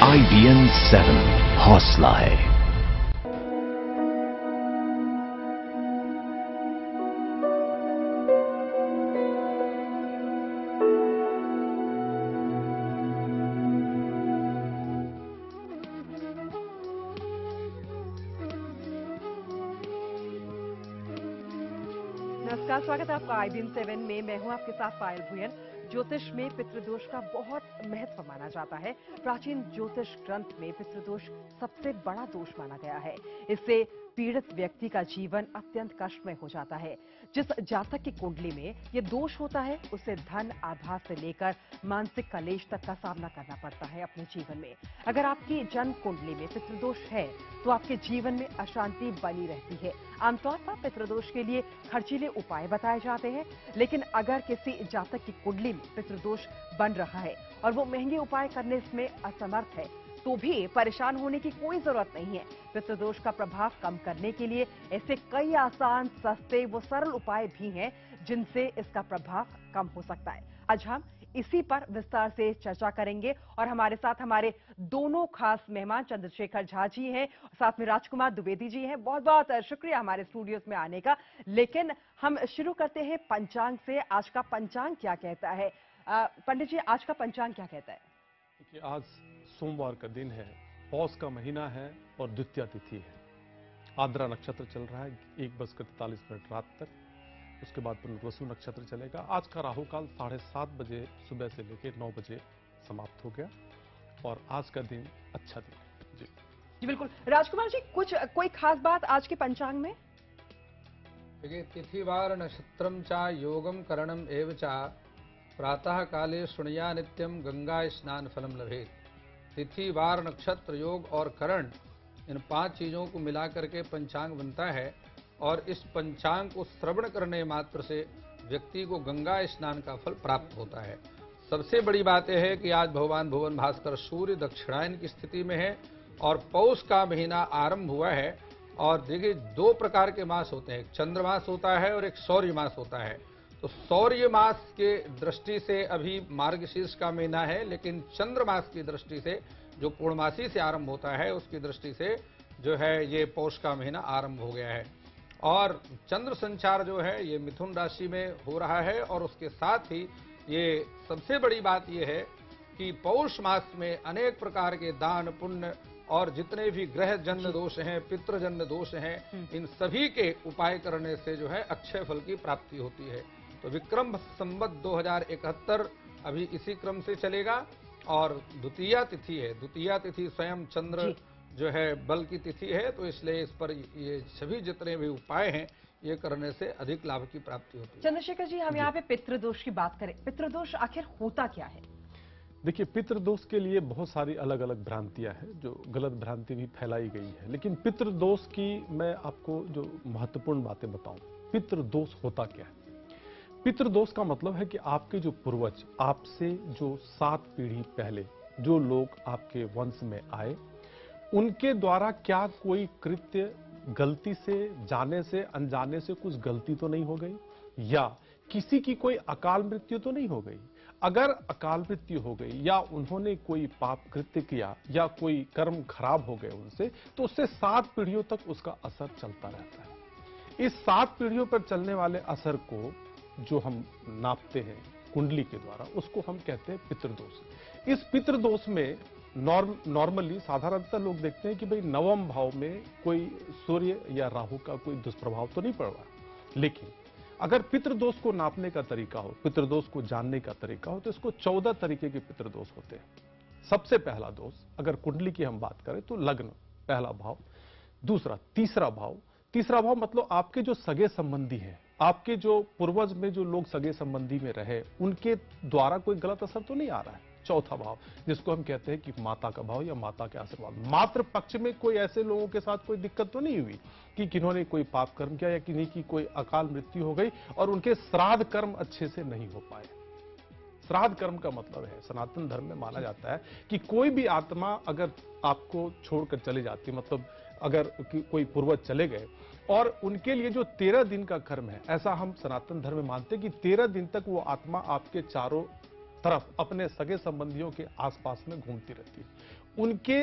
IBN 7 हौसला है। नमस्कार, स्वागत है आपका IBN 7 में। मैं हूं आपके साथ पायल भुयन। ज्योतिष में पितृदोष का बहुत महत्व माना जाता है। प्राचीन ज्योतिष ग्रंथ में पितृदोष सबसे बड़ा दोष माना गया है। इससे पीड़ित व्यक्ति का जीवन अत्यंत कष्टमय हो जाता है। जिस जातक की कुंडली में ये दोष होता है उसे धन आभास से लेकर मानसिक कलेश तक का सामना करना पड़ता है अपने जीवन में। अगर आपकी जन्म कुंडली में पितृदोष है तो आपके जीवन में अशांति बनी रहती है। आमतौर पर पितृदोष के लिए खर्चीले उपाय बताए जाते हैं, लेकिन अगर किसी जातक की कुंडली में पितृदोष बन रहा है और वो महंगे उपाय करने में असमर्थ है तो भी परेशान होने की कोई जरूरत नहीं है। पितृदोष का प्रभाव कम करने के लिए ऐसे कई आसान, सस्ते व सरल उपाय भी हैं जिनसे इसका प्रभाव कम हो सकता है। आज हम इसी पर विस्तार से चर्चा करेंगे और हमारे साथ हमारे दोनों खास मेहमान चंद्रशेखर झा जी हैं, साथ में राजकुमार द्विवेदी जी हैं। बहुत बहुत शुक्रिया हमारे स्टूडियोज में आने का। लेकिन हम शुरू करते हैं पंचांग से। आज का पंचांग क्या कहता है? पंडित जी, आज का पंचांग क्या कहता है? देखिए, आज सोमवार का दिन है, पौष का महीना है और द्वितीया तिथि है। आद्रा नक्षत्र चल रहा है 1:43 रात तक। उसके बाद पुनर्वसु नक्षत्र चलेगा। आज का राहु काल 7:30 बजे सुबह से लेकर 9 बजे समाप्त हो गया और आज का दिन अच्छा दिन है। जी बिल्कुल। राजकुमार जी, कोई खास बात आज के पंचांग में? देखिए, तिथिवार नक्षत्रम चा योगम करणम एव चा प्रातः काले शुणया नित्यम गंगा स्नान फलम लभेत। तिथि, वार, नक्षत्र, योग और करण, इन 5 चीजों को मिलाकर के पंचांग बनता है और इस पंचांग को श्रवण करने मात्र से व्यक्ति को गंगा स्नान का फल प्राप्त होता है। सबसे बड़ी बात यह है कि आज भगवान भुवन भास्कर सूर्य दक्षिणायन की स्थिति में है और पौष का महीना आरंभ हुआ है। और देखिए, 2 प्रकार के मास होते हैं, एक चंद्रमास होता है और एक सौर्य मास होता है। तो सौर्य मास के दृष्टि से अभी मार्गशीर्ष का महीना है, लेकिन चंद्रमास की दृष्टि से जो पूर्णमासी से आरंभ होता है उसकी दृष्टि से जो है ये पौष का महीना आरंभ हो गया है। और चंद्र संचार जो है ये मिथुन राशि में हो रहा है और उसके साथ ही ये सबसे बड़ी बात ये है कि पौष मास में अनेक प्रकार के दान पुण्य और जितने भी ग्रह जन्य दोष हैं, पितृजन्य दोष हैं, इन सभी के उपाय करने से जो है अक्षय फल की प्राप्ति होती है। तो विक्रम संवत 2071 अभी इसी क्रम से चलेगा और द्वितीया तिथि है। द्वितीया तिथि स्वयं चंद्र जो है बल की तिथि है, तो इसलिए इस पर ये सभी जितने भी उपाय हैं ये करने से अधिक लाभ की प्राप्ति होती है। चंद्रशेखर जी, हम यहाँ पे पितृदोष की बात करें। पितृदोष आखिर होता क्या है? देखिए, पितृदोष के लिए बहुत सारी अलग अलग भ्रांतियां हैं, जो गलत भ्रांति भी फैलाई गई है। लेकिन पितृदोष की मैं आपको जो महत्वपूर्ण बातें बताऊं, पितृदोष होता क्या है। पितृदोष का मतलब है कि आपके जो पूर्वज, आपसे जो 7 पीढ़ी पहले जो लोग आपके वंश में आए, उनके द्वारा क्या कोई कृत्य गलती से, जाने से, अनजाने से कुछ गलती तो नहीं हो गई, या किसी की कोई अकाल मृत्यु तो नहीं हो गई। अगर अकाल मृत्यु हो गई या उन्होंने कोई पाप कृत्य किया या कोई कर्म खराब हो गए उनसे, तो उससे 7 पीढ़ियों तक उसका असर चलता रहता है। इस 7 पीढ़ियों पर चलने वाले असर को जो हम नापते हैं कुंडली के द्वारा, उसको हम कहते हैं पितृदोष। इस पितृदोष में नॉर्मली साधारणतः लोग देखते हैं कि भाई 9वें भाव में कोई सूर्य या राहु का कोई दुष्प्रभाव तो नहीं पड़ रहा, लेकिन अगर पितृदोष को नापने का तरीका हो, पितृदोष को जानने का तरीका हो, तो इसको 14 तरीके के पितृदोष होते हैं। सबसे पहला दोष, अगर कुंडली की हम बात करें तो लग्न पहला भाव, दूसरा तीसरा भाव। तीसरा भाव मतलब आपके जो सगे संबंधी हैं, आपके जो पूर्वज में जो लोग सगे संबंधी में रहे, उनके द्वारा कोई गलत असर तो नहीं आ रहा है। चौथा भाव, जिसको हम कहते हैं कि माता का भाव या माता के आशीर्वाद, मातृ पक्ष में कोई ऐसे लोगों के साथ कोई दिक्कत तो नहीं हुई कि किन्होंने कोई पाप कर्म किया या किन्हीं की कोई अकाल मृत्यु हो गई और उनके श्राद्ध कर्म अच्छे से नहीं हो पाए। श्राद्ध कर्म का मतलब है, सनातन धर्म में माना जाता है कि कोई भी आत्मा अगर आपको छोड़कर चली जाती, मतलब अगर कोई पूर्वज चले गए और उनके लिए जो 13 दिन का कर्म है, ऐसा हम सनातन धर्म में मानते हैं कि 13 दिन तक वो आत्मा आपके चारों तरफ अपने सगे संबंधियों के आसपास में घूमती रहती है। उनके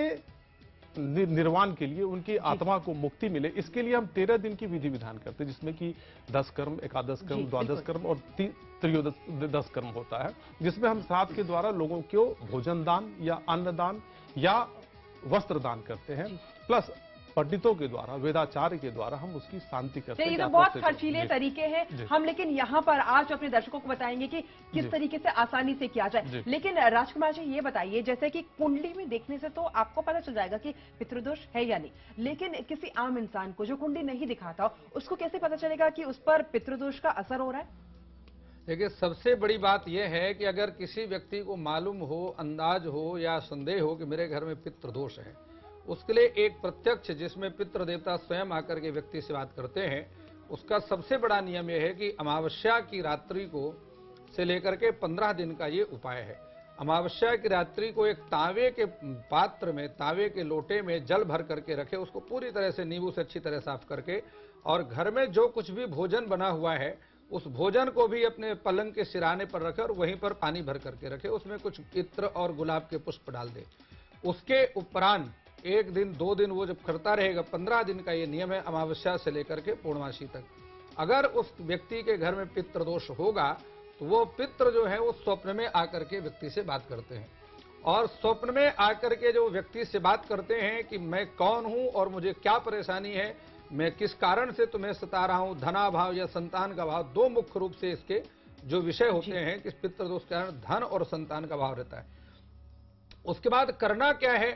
निर्वाण के लिए, उनकी आत्मा को मुक्ति मिले, इसके लिए हम 13 दिन की विधि विधान करते हैं, जिसमें कि 10 कर्म, एकादश कर्म, द्वादश कर्म और त्रयोदश कर्म होता है, जिसमें हम श्राद्ध के द्वारा लोगों को भोजन दान या अन्नदान या वस्त्र दान करते हैं, प्लस पंडितों के द्वारा, वेदाचार्य के द्वारा हम उसकी शांति करते हैं। ये तो बहुत खर्चीले तरीके हैं हम, लेकिन यहाँ पर आज अपने दर्शकों को बताएंगे कि किस तरीके से आसानी से किया जाए। लेकिन राजकुमार जी ये बताइए, जैसे कि कुंडली में देखने से तो आपको पता चल जाएगा कि पितृदोष है या नहीं, लेकिन किसी आम इंसान को जो कुंडली नहीं दिखाता उसको कैसे पता चलेगा कि उस पर पितृदोष का असर हो रहा है? देखिए, सबसे बड़ी बात यह है कि अगर किसी व्यक्ति को मालूम हो, अंदाज हो या संदेह हो कि मेरे घर में पितृदोष है, उसके लिए एक प्रत्यक्ष, जिसमें पितृ देवता स्वयं आकर के व्यक्ति से बात करते हैं, उसका सबसे बड़ा नियम यह है कि अमावस्या की रात्रि को से लेकर के 15 दिन का ये उपाय है। अमावस्या की रात्रि को एक तांबे के पात्र में, तांबे के लोटे में जल भर करके रखे, उसको पूरी तरह से नींबू से अच्छी तरह साफ करके, और घर में जो कुछ भी भोजन बना हुआ है उस भोजन को भी अपने पलंग के सिराने पर रखे और वहीं पर पानी भर करके रखे, उसमें कुछ इत्र और गुलाब के पुष्प डाल दे। उसके उपरांत 1 दिन 2 दिन वो जब करता रहेगा, 15 दिन का ये नियम है अमावस्या से लेकर के पूर्णमासी तक। अगर उस व्यक्ति के घर में पितृदोष होगा तो वो पितृ जो है वो स्वप्न में आकर के व्यक्ति से बात करते हैं, और स्वप्न में आकर के जो व्यक्ति से बात करते हैं कि मैं कौन हूं और मुझे क्या परेशानी है, मैं किस कारण से तुम्हें सता रहा हूं, धनाभाव या संतान का भाव, 2 मुख्य रूप से इसके जो विषय होते हैं कि पितृदोष के कारण धन और संतान का भाव रहता है। उसके बाद करना क्या है,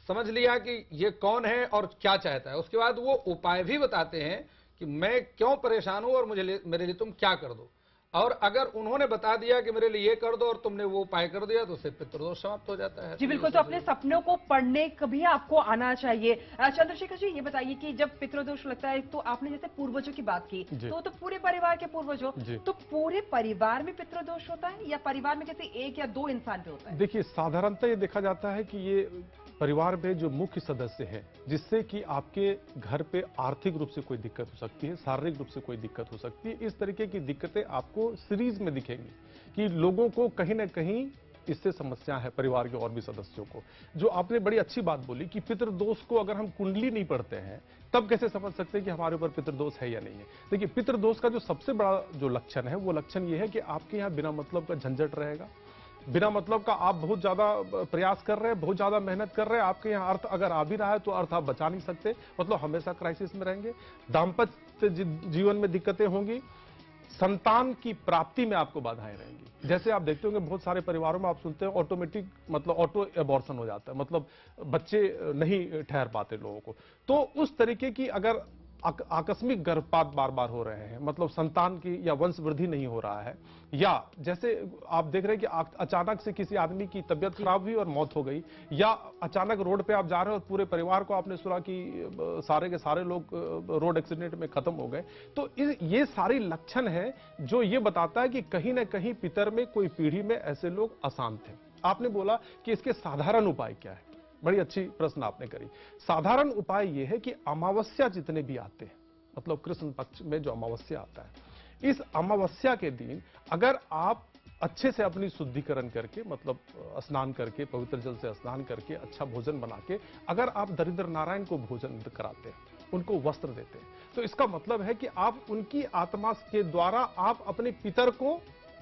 समझ लिया कि ये कौन है और क्या चाहता है, उसके बाद वो उपाय भी बताते हैं कि मैं क्यों परेशान हूं और मेरे लिए तुम क्या कर दो, और अगर उन्होंने बता दिया कि मेरे लिए ये कर दो और तुमने वो उपाय कर दिया तो उससे पितृदोष समाप्त हो जाता है। जी बिल्कुल, तो अपने सपनों को पढ़ने कभी आपको आना चाहिए। चंद्रशेखर जी ये बताइए कि जब पितृदोष लगता है, तो आपने जैसे पूर्वजों की बात की, तो पूरे परिवार के पूर्वजों, तो पूरे परिवार में पितृदोष होता है या परिवार में किसी 1 या 2 इंसान पे होता है? देखिए, साधारणतः ये देखा जाता है कि ये परिवार में जो मुख्य सदस्य हैं, जिससे कि आपके घर पे आर्थिक रूप से कोई दिक्कत हो सकती है, शारीरिक रूप से कोई दिक्कत हो सकती है, इस तरीके की दिक्कतें आपको सीरीज में दिखेंगी कि लोगों को कहीं ना कहीं इससे समस्या है, परिवार के और भी सदस्यों को। जो आपने बड़ी अच्छी बात बोली कि पितृदोष को अगर हम कुंडली नहीं पढ़ते हैं तब कैसे समझ सकते हैं कि हमारे ऊपर पितृदोष है या नहीं है। देखिए, पितृदोष का जो सबसे बड़ा जो लक्षण है वो लक्षण ये है कि आपके यहाँ बिना मतलब का झंझट रहेगा, बिना मतलब का आप बहुत ज्यादा प्रयास कर रहे हैं, बहुत ज्यादा मेहनत कर रहे हैं, आपके यहाँ अर्थ अगर आ भी रहा है तो अर्थ आप बचा नहीं सकते, मतलब हमेशा क्राइसिस में रहेंगे। दाम्पत्य जीवन में दिक्कतें होंगी, संतान की प्राप्ति में आपको बाधाएं रहेंगी। जैसे आप देखते होंगे बहुत सारे परिवारों में आप सुनते हैं ऑटोमेटिक, मतलब ऑटो एबॉर्शन हो जाता है, मतलब बच्चे नहीं ठहर पाते लोगों को। तो उस तरीके की अगर आकस्मिक गर्भपात बार बार हो रहे हैं, मतलब संतान की या वंश वृद्धि नहीं हो रहा है, या जैसे आप देख रहे हैं कि अचानक से किसी आदमी की तबीयत खराब हुई और मौत हो गई, या अचानक रोड पे आप जा रहे हो और पूरे परिवार को आपने सुना कि सारे के सारे लोग रोड एक्सीडेंट में खत्म हो गए, तो ये सारी लक्षण है जो ये बताता है कि कहीं ना कहीं पितर में कोई पीढ़ी में ऐसे लोग अशांत हैं। आपने बोला कि इसके साधारण उपाय क्या है, बड़ी अच्छी प्रश्न आपने करी। साधारण उपाय यह है कि अमावस्या जितने भी आते हैं, मतलब कृष्ण पक्ष में जो अमावस्या आता है, इस अमावस्या के दिन अगर आप अच्छे से अपनी शुद्धिकरण करके, मतलब स्नान करके, पवित्र जल से स्नान करके, अच्छा भोजन बना के अगर आप दरिद्र नारायण को भोजन कराते हैं, उनको वस्त्र देते हैं, तो इसका मतलब है कि आप उनकी आत्मा के द्वारा आप अपने पितर को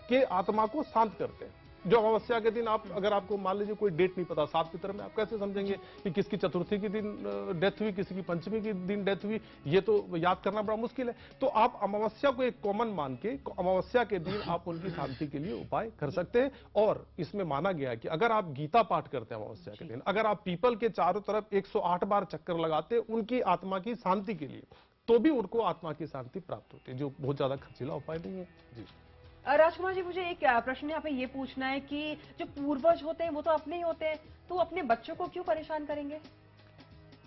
के आत्मा को शांत करते हैं। जो अमावस्या के दिन आप, अगर आपको मान लीजिए कोई डेट नहीं पता 7 पितर में, आप कैसे समझेंगे कि किसकी चतुर्थी के दिन डेथ हुई, किसी की पंचमी के दिन डेथ हुई, ये तो याद करना बड़ा मुश्किल है। तो आप अमावस्या को एक कॉमन मान के अमावस्या के दिन आप उनकी शांति के लिए उपाय कर सकते हैं। और इसमें माना गया है कि अगर आप गीता पाठ करते हैं अमावस्या के दिन, अगर आप पीपल के चारों तरफ 108 बार चक्कर लगाते हैं उनकी आत्मा की शांति के लिए, तो भी उनको आत्मा की शांति प्राप्त होती है, जो बहुत ज्यादा खर्चीला उपाय नहीं है। जी राजकुमार जी, मुझे एक प्रश्न यहाँ पे ये पूछना है कि जो पूर्वज होते हैं वो तो अपने ही होते हैं, तो अपने बच्चों को क्यों परेशान करेंगे?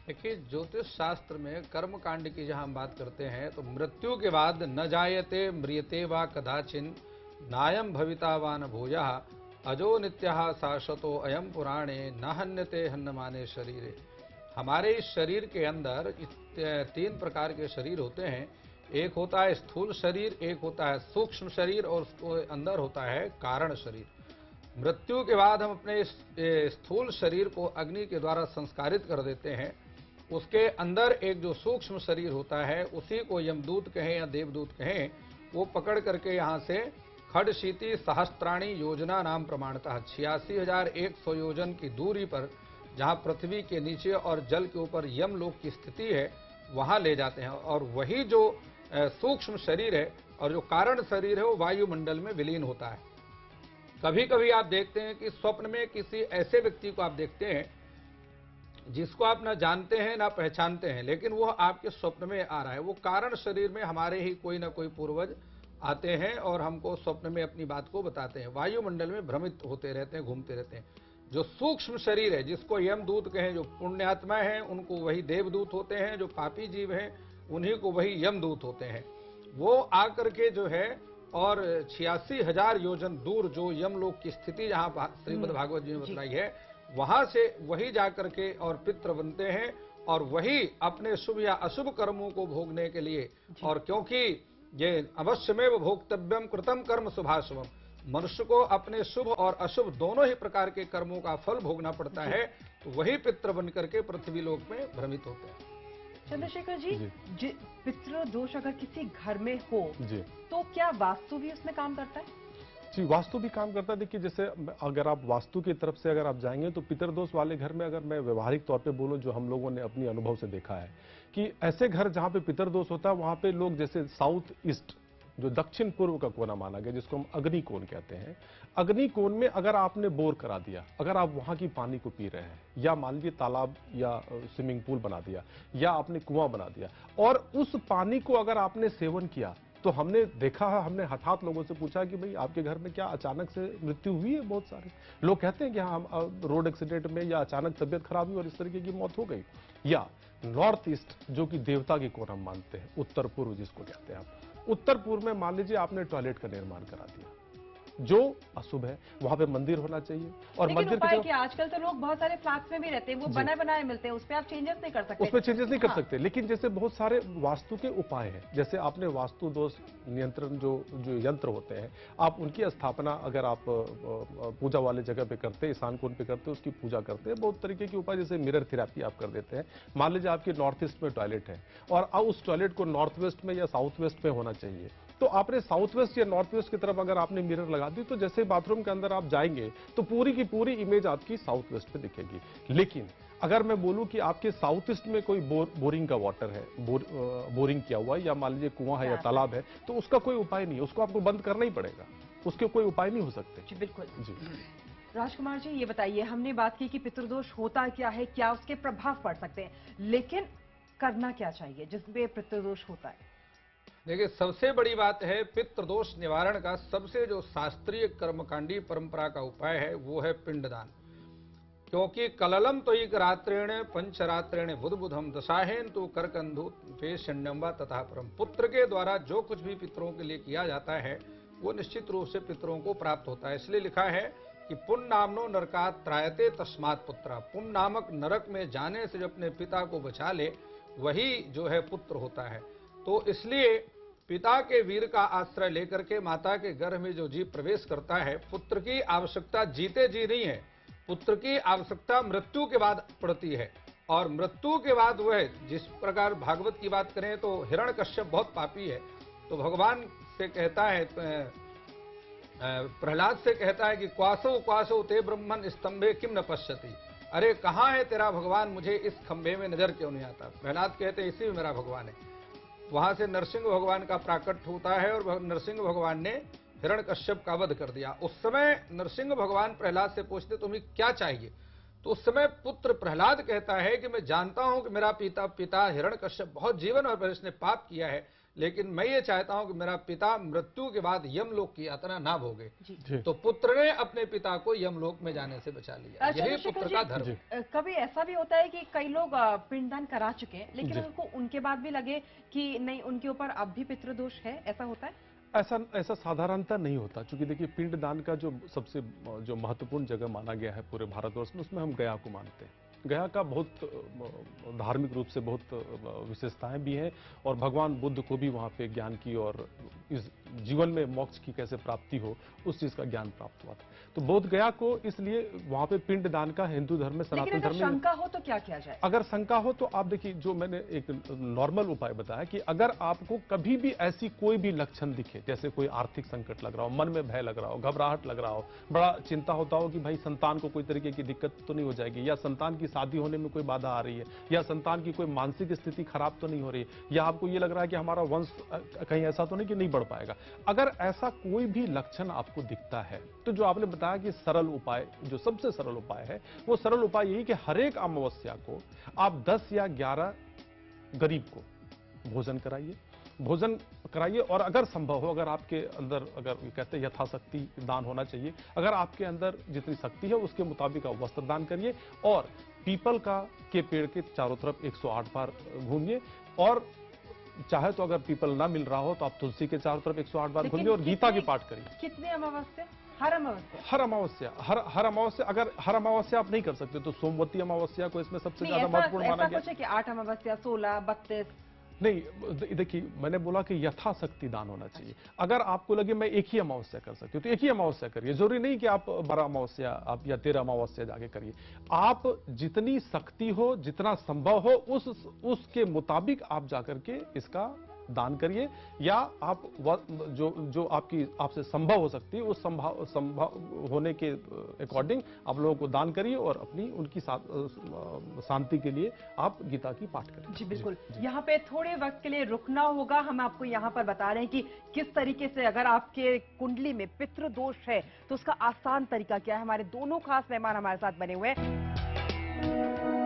देखिए, ज्योतिष शास्त्र में कर्म कांड की जहां हम बात करते हैं तो मृत्यु के बाद न जायते म्रियते वा कदाचिन नायम भविता वा न भूयः अजो नित्यः शाश्वतो अयम पुराणे न हन्यते हन्यमाने शरीरे। हमारे इस शरीर के अंदर 3 प्रकार के शरीर होते हैं। एक होता है स्थूल शरीर, एक होता है सूक्ष्म शरीर, और उसके अंदर होता है कारण शरीर। मृत्यु के बाद हम अपने इस स्थूल शरीर को अग्नि के द्वारा संस्कारित कर देते हैं। उसके अंदर एक जो सूक्ष्म शरीर होता है, उसी को यमदूत कहें या देवदूत कहें, वो पकड़ करके यहाँ से खडशीति सहस्त्राणी योजना नाम प्रमाणतः 86,100 योजन की दूरी पर, जहाँ पृथ्वी के नीचे और जल के ऊपर यमलोक की स्थिति है, वहाँ ले जाते हैं। और वही जो सूक्ष्म शरीर है और जो कारण शरीर है, वो वायुमंडल में विलीन होता है। कभी कभी आप देखते हैं कि स्वप्न में किसी ऐसे व्यक्ति को आप देखते हैं जिसको आप ना जानते हैं ना पहचानते हैं, लेकिन वो आपके स्वप्न में आ रहा है। वो कारण शरीर में हमारे ही कोई ना कोई पूर्वज आते हैं और हमको स्वप्न में अपनी बात को बताते हैं। वायुमंडल में भ्रमित होते रहते हैं, घूमते रहते हैं। जो सूक्ष्म शरीर है, जिसको यमदूत कहें, जो पुण्यात्मा हैं उनको वही देवदूत होते हैं, जो पापी जीव हैं उन्हीं को वही यमदूत होते हैं। वो आकर के जो है और 86,000 योजन दूर जो यमलोक की स्थिति जहाँ श्रीमद् भागवत जी ने बताई है, वहां से वही जाकर के और पितृ बनते हैं और वही अपने शुभ या अशुभ कर्मों को भोगने के लिए, और क्योंकि ये अवश्यमेव भोक्तव्यम कृतम कर्म शुभाशुभम, मनुष्य को अपने शुभ और अशुभ दोनों ही प्रकार के कर्मों का फल भोगना पड़ता है, तो वही पितृ बन करके पृथ्वी लोक में भ्रमित होते हैं। चंद्रशेखर जी, पितृ दोष अगर किसी घर में हो तो क्या वास्तु भी उसमें काम करता है? जी, वास्तु भी काम करता है। देखिए, जैसे अगर आप वास्तु की तरफ से अगर आप जाएंगे तो पितृदोष वाले घर में, अगर मैं व्यवहारिक तौर पे बोलूं, जो हम लोगों ने अपनी अनुभव से देखा है कि ऐसे घर जहां पे पितृदोष होता है, वहां पे लोग जैसे साउथ ईस्ट, जो दक्षिण पूर्व का कोना माना गया, जिसको हम अग्निकोण कहते हैं, अग्निकोण में अगर आपने बोर करा दिया, अगर आप वहां की पानी को पी रहे हैं, या मान लीजिए तालाब या स्विमिंग पूल बना दिया, या आपने कुआं बना दिया, और उस पानी को अगर आपने सेवन किया, तो हमने देखा है, हमने हठात लोगों से पूछा कि भाई आपके घर में क्या अचानक से मृत्यु हुई है? बहुत सारे लोग कहते हैं कि हाँ, रोड एक्सीडेंट में या अचानक तबियत खराब हुई और इस तरीके की मौत हो गई। या नॉर्थ ईस्ट, जो कि देवता की कोण हम मानते हैं, उत्तर पूर्व जिसको कहते हैं आप, उत्तर पूर्व में मान लीजिए आपने टॉयलेट का निर्माण करा दिया, जो अशुभ है, वहां पे मंदिर होना चाहिए। और लेकिन मंदिर उपाय क्या? आजकल तो लोग बहुत सारे फ्लैट्स में भी रहते हैं, वो बने बनाए मिलते हैं, उस पर आप चेंजेस नहीं कर सकते। उसमें चेंजेस नहीं कर सकते, लेकिन जैसे बहुत सारे वास्तु के उपाय हैं, जैसे आपने वास्तु दोष नियंत्रण जो यंत्र होते हैं, आप उनकी स्थापना अगर आप पूजा वाले जगह पे करते हैं, ईशान कोण पे करते हैं, उसकी पूजा करते हैं। बहुत तरीके के उपाय, जैसे मिरर थेरेपी आप कर देते हैं। मान लीजिए आपके नॉर्थ ईस्ट में टॉयलेट है और उस टॉयलेट को नॉर्थ वेस्ट में या साउथ वेस्ट में होना चाहिए, तो आपने साउथ वेस्ट या नॉर्थ वेस्ट की तरफ अगर आपने मिरर लगा दी, तो जैसे बाथरूम के अंदर आप जाएंगे तो पूरी की पूरी इमेज आपकी साउथ वेस्ट पे दिखेगी। लेकिन अगर मैं बोलूं कि आपके साउथ ईस्ट में कोई बोरिंग का वाटर है, बोरिंग किया हुआ है, या मान लीजिए कुआं है या तालाब है, तो उसका कोई उपाय नहीं है, उसको आपको बंद करना ही पड़ेगा, उसके कोई उपाय नहीं हो सकते। जी बिल्कुल जी। राजकुमार जी, ये बताइए, हमने बात की कि पितृदोष होता क्या है, क्या उसके प्रभाव पड़ सकते हैं, लेकिन करना क्या चाहिए जिसमें पितृदोष होता है? देखिए, सबसे बड़ी बात है पितृदोष निवारण का सबसे जो शास्त्रीय कर्मकांडी परंपरा का उपाय है, वो है पिंडदान। क्योंकि कललम तो एक रात्रेण पंचरात्रेण बुधबुधम दशाहेन तो करकंधु पेशण्यम्बा तथा परम। पुत्र के द्वारा जो कुछ भी पितरों के लिए किया जाता है, वो निश्चित रूप से पितरों को प्राप्त होता है। इसलिए लिखा है कि पुण्य नामनो नरकात त्रायते तस्मात् पुत्रा। पुण्य नामक नरक में जाने से जो अपने पिता को बचा ले, वही जो है पुत्र होता है। तो इसलिए पिता के वीर का आश्रय लेकर के माता के गर्भ में जो जीव प्रवेश करता है, पुत्र की आवश्यकता जीते जी नहीं है, पुत्र की आवश्यकता मृत्यु के बाद पड़ती है। और मृत्यु के बाद वह, जिस प्रकार भागवत की बात करें तो हिरण्यकश्यप बहुत पापी है, तो भगवान से कहता है, प्रहलाद से कहता है कि क्वासो क्वासो ते ब्रह्मन स्तंभे किम न पश्यति। अरे कहाँ है तेरा भगवान, मुझे इस खंभे में नजर क्यों नहीं आता? प्रहलाद कहते इसी में मेरा भगवान है। वहां से नरसिंह भगवान का प्राकट होता है और नरसिंह भगवान ने हिरण्यकश्यप का वध कर दिया। उस समय नरसिंह भगवान प्रहलाद से पूछते तुम्हें क्या चाहिए? तो उस समय पुत्र प्रहलाद कहता है कि मैं जानता हूं कि मेरा पिता हिरण्यकश्यप बहुत जीवन और पर इसने पाप किया है, लेकिन मैं ये चाहता हूं कि मेरा पिता मृत्यु के बाद यमलोक की यातना ना भोगे। तो पुत्र ने अपने पिता को यमलोक में जाने से बचा लिया। यही पुत्र का धर्म। कभी ऐसा भी होता है कि कई लोग पिंडदान करा चुके हैं, लेकिन उनको उनके बाद भी लगे कि नहीं, उनके ऊपर अब भी पितृदोष है, ऐसा होता है? ऐसा साधारणता नहीं होता, क्योंकि देखिए पिंडदान का जो सबसे जो महत्वपूर्ण जगह माना गया है पूरे भारतवर्ष में, उसमें हम गया को मानते हैं। गया का बहुत धार्मिक रूप से बहुत विशेषताएं भी हैं और भगवान बुद्ध को भी वहाँ पे ज्ञान की और इस जीवन में मोक्ष की कैसे प्राप्ति हो उस चीज का ज्ञान प्राप्त हुआ था। तो बोध गया को इसलिए वहाँ पे पिंड दान का हिंदू धर्म में, सनातन धर्म में शंका हो तो क्या किया जाए? अगर शंका हो तो आप देखिए, जो मैंने एक नॉर्मल उपाय बताया कि अगर आपको कभी भी ऐसी कोई भी लक्षण दिखे, जैसे कोई आर्थिक संकट लग रहा हो, मन में भय लग रहा हो, घबराहट लग रहा हो, बड़ा चिंता होता हो कि भाई संतान को कोई तरीके की दिक्कत तो नहीं हो जाएगी, या संतान की शादी होने में कोई बाधा आ रही है, या संतान की कोई मानसिक स्थिति खराब तो नहीं हो रही है, या आपको ये लग रहा है कि हमारा वंश कहीं ऐसा तो नहीं कि नहीं बढ़ पाएगा, अगर ऐसा कोई भी लक्षण आपको दिखता है तो जो आपने बताया कि सरल उपाय, जो सबसे सरल उपाय है वो सरल उपाय यही कि हर एक अमावस्या को आप 10 या 11 गरीब को भोजन कराइए और अगर संभव हो, अगर आपके अंदर, अगर कहते हैं यथाशक्ति दान होना चाहिए, अगर आपके अंदर जितनी शक्ति है उसके मुताबिक आप वस्त्र दान करिए और पीपल के पेड़ के चारों तरफ 108 बार घूमिए और चाहे तो अगर पीपल ना मिल रहा हो तो आप तुलसी के चारों तरफ 108 बार घूमिए और गीता की पाठ करिए। कितने अमावस्या? हर अमावस्या? हर अमावस्या। अगर हर अमावस्या आप नहीं कर सकते तो सोमवती अमावस्या को इसमें सबसे ज्यादा महत्वपूर्ण माना गया। कुछ है कि 8 अमावस्या, 16, 32? नहीं, देखिए मैंने बोला कि यथाशक्ति दान होना चाहिए। अगर आपको लगे मैं एक ही अमावस्या कर सकती हूँ तो एक ही अमावस्या करिए, जरूरी नहीं कि आप 12 अमावस्या आप या 13 अमावस्या जाके करिए। आप जितनी शक्ति हो, जितना संभव हो उसके मुताबिक आप जाकर के इसका दान करिए, या आप जो आपसे संभव हो सकती है उस संभव होने के अकॉर्डिंग आप लोगों को दान करिए और अपनी उनकी शांति के लिए आप गीता की पाठ करिए। जी बिल्कुल। यहाँ पे थोड़े वक्त के लिए रुकना होगा। हम आपको यहाँ पर बता रहे हैं कि किस तरीके से अगर आपके कुंडली में पितृदोष है तो उसका आसान तरीका क्या है। हमारे दोनों खास मेहमान हमारे साथ बने हुए हैं।